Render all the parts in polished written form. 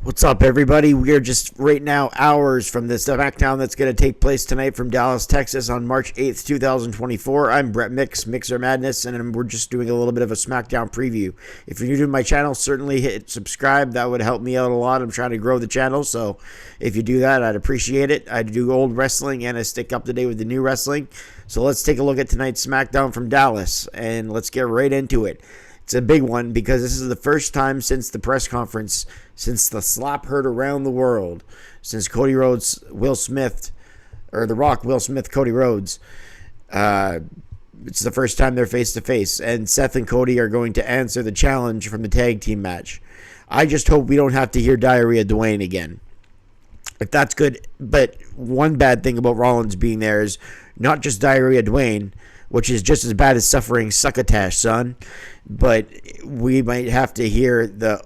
What's up, everybody? We are just right now hours from the SmackDown that's going to take place tonight from Dallas, Texas on March 8th, 2024. I'm Brett Mix, Mixer Madness, and we're just doing a little bit of a SmackDown preview. If you're new to my channel, certainly hit subscribe. That would help me out a lot. I'm trying to grow the channel, so if you do that, I'd appreciate it. I do old wrestling, and I stick up to date with the new wrestling. So let's take a look at tonight's SmackDown from Dallas, and let's get right into it. It's a big one because this is the first time since the press conference, since the slap heard around the world, since Cody Rhodes, Will Smith, or The Rock, Will Smith, Cody Rhodes. It's the first time they're face to face, and Seth and Cody are going to answer the challenge from the tag team match. I just hope we don't have to hear Diarrhea Dwayne again. If that's good, but one bad thing about Rollins being there is not just Diarrhea Dwayne, which is just as bad as suffering succotash, son. But we might have to hear the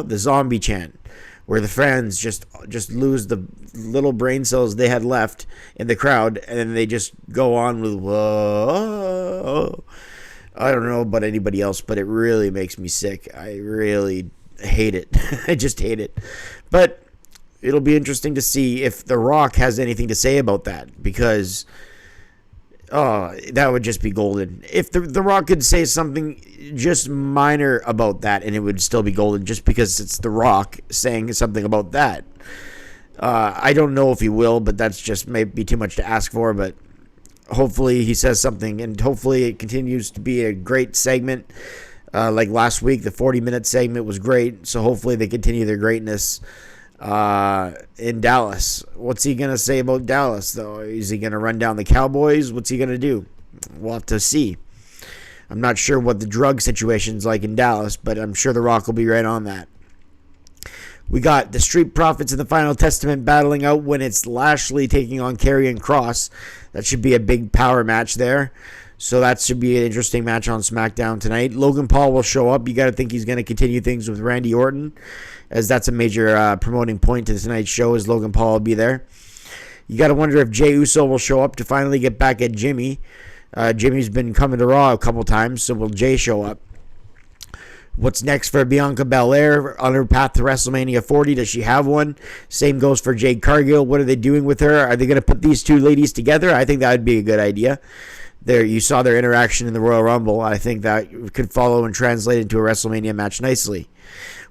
the zombie chant, where the fans just lose the little brain cells they had left in the crowd, and then they just go on with whoa. I don't know about anybody else, but it really makes me sick. I really hate it. I just hate it. But it'll be interesting to see if The Rock has anything to say about that, because that would just be golden. If the Rock could say something just minor about that, and it would still be golden, just because it's The Rock saying something about that. I don't know if he will, but that's just maybe too much to ask for. But hopefully he says something, and hopefully it continues to be a great segment. Like last week, the 40-minute segment was great, so hopefully they continue their greatness in Dallas. What's he gonna say about Dallas, though? Is he gonna run down the Cowboys? What's he gonna do? We'll have to see. I'm not sure what the drug situation's like in Dallas, but I'm sure The Rock will be right on that. We got the Street Profits in the Final Testament battling out when it's Lashley taking on Karrion Kross. That should be a big power match there. So that should be an interesting match on SmackDown tonight. Logan Paul will show up. You got to think he's going to continue things with Randy Orton, as that's a major promoting point to tonight's show, as Logan Paul will be there. You got to wonder if Jey Uso will show up to finally get back at Jimmy. Jimmy's been coming to Raw a couple times, so will Jey show up? What's next for Bianca Belair on her path to WrestleMania 40? Does she have one? Same goes for Jade Cargill. What are they doing with her? Are they going to put these two ladies together? I think that would be a good idea. There, you saw their interaction in the Royal Rumble. I think that could follow and translate into a WrestleMania match nicely.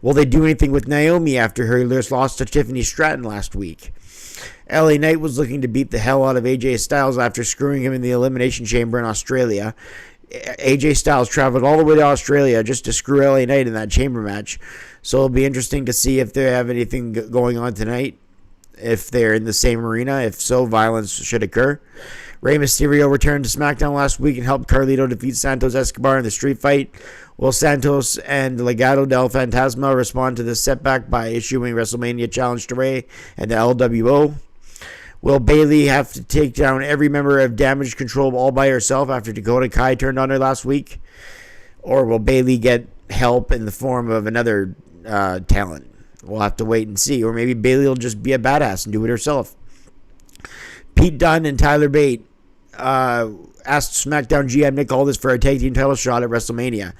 Will they do anything with Naomi after her loss to Tiffany Stratton last week? LA Knight was looking to beat the hell out of AJ Styles after screwing him in the Elimination Chamber in Australia. AJ Styles traveled all the way to Australia just to screw LA Knight in that chamber match. So it'll be interesting to see if they have anything going on tonight, if they're in the same arena. If so, violence should occur. Rey Mysterio returned to SmackDown last week and helped Carlito defeat Santos Escobar in the street fight. Will Santos and Legado del Fantasma respond to this setback by issuing WrestleMania challenge to Rey and the LWO? Will Bayley have to take down every member of Damage Control all by herself after Dakota Kai turned on her last week? Or will Bayley get help in the form of another talent? We'll have to wait and see. Or maybe Bayley will just be a badass and do it herself. Pete Dunne and Tyler Bate asked SmackDown GM Nick Aldis for a tag team title shot at WrestleMania.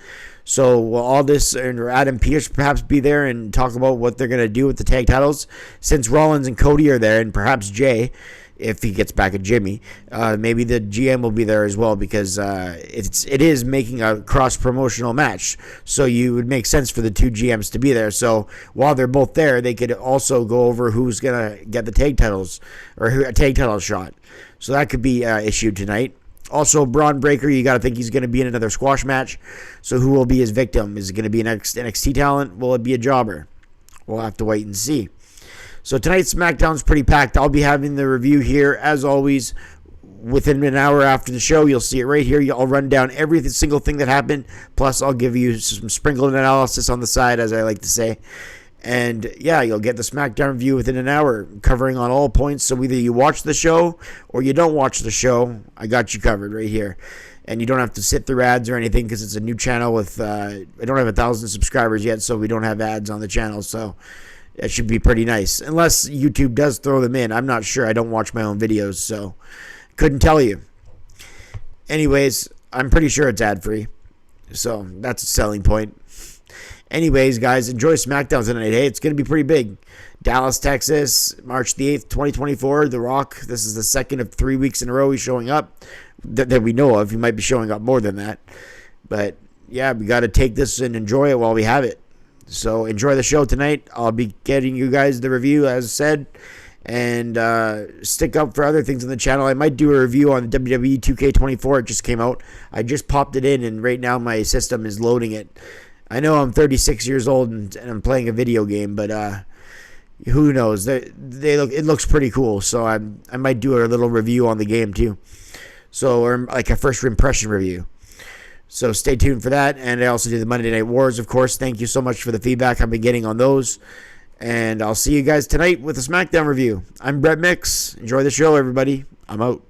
So will Aldis and Adam Pearce perhaps be there and talk about what they're going to do with the tag titles? Since Rollins and Cody are there, and perhaps Jay, if he gets back at Jimmy, maybe the GM will be there as well, because it is making a cross-promotional match. So you would make sense for the two GMs to be there. So while they're both there, they could also go over who's going to get the tag titles, or a tag title shot. So that could be issued tonight. Also, Braun Breaker, you got to think he's going to be in another squash match. So who will be his victim? Is it going to be an NXT talent? Will it be a jobber? We'll have to wait and see. So tonight's SmackDown's pretty packed. I'll be having the review here, as always, within an hour after the show. You'll see it right here. I'll run down every single thing that happened. Plus, I'll give you some sprinkled analysis on the side, as I like to say. And yeah, you'll get the SmackDown review within an hour, covering on all points. So either you watch the show or you don't watch the show. I got you covered right here. And you don't have to sit through ads or anything, because it's a new channel with, I don't have 1,000 subscribers yet, so we don't have ads on the channel. So it should be pretty nice. Unless YouTube does throw them in. I'm not sure. I don't watch my own videos, so couldn't tell you. Anyways, I'm pretty sure it's ad-free. So that's a selling point. Anyways, guys, enjoy SmackDown tonight. Hey, it's going to be pretty big. Dallas, Texas, March the 8th, 2024. The Rock, this is the second of 3 weeks in a row he's showing up that we know of. He might be showing up more than that. But, yeah, we got to take this and enjoy it while we have it. So enjoy the show tonight. I'll be getting you guys the review, as said. And stick up for other things on the channel. I might do a review on the WWE 2K24. It just came out. I just popped it in, and right now my system is loading it. I know I'm 36 years old and I'm playing a video game, but who knows? It looks pretty cool, so I might do a little review on the game too. So, or like a first impression review. So stay tuned for that. And I also do the Monday Night Wars, of course. Thank you so much for the feedback I've been getting on those. And I'll see you guys tonight with a SmackDown review. I'm Brett Mix. Enjoy the show, everybody. I'm out.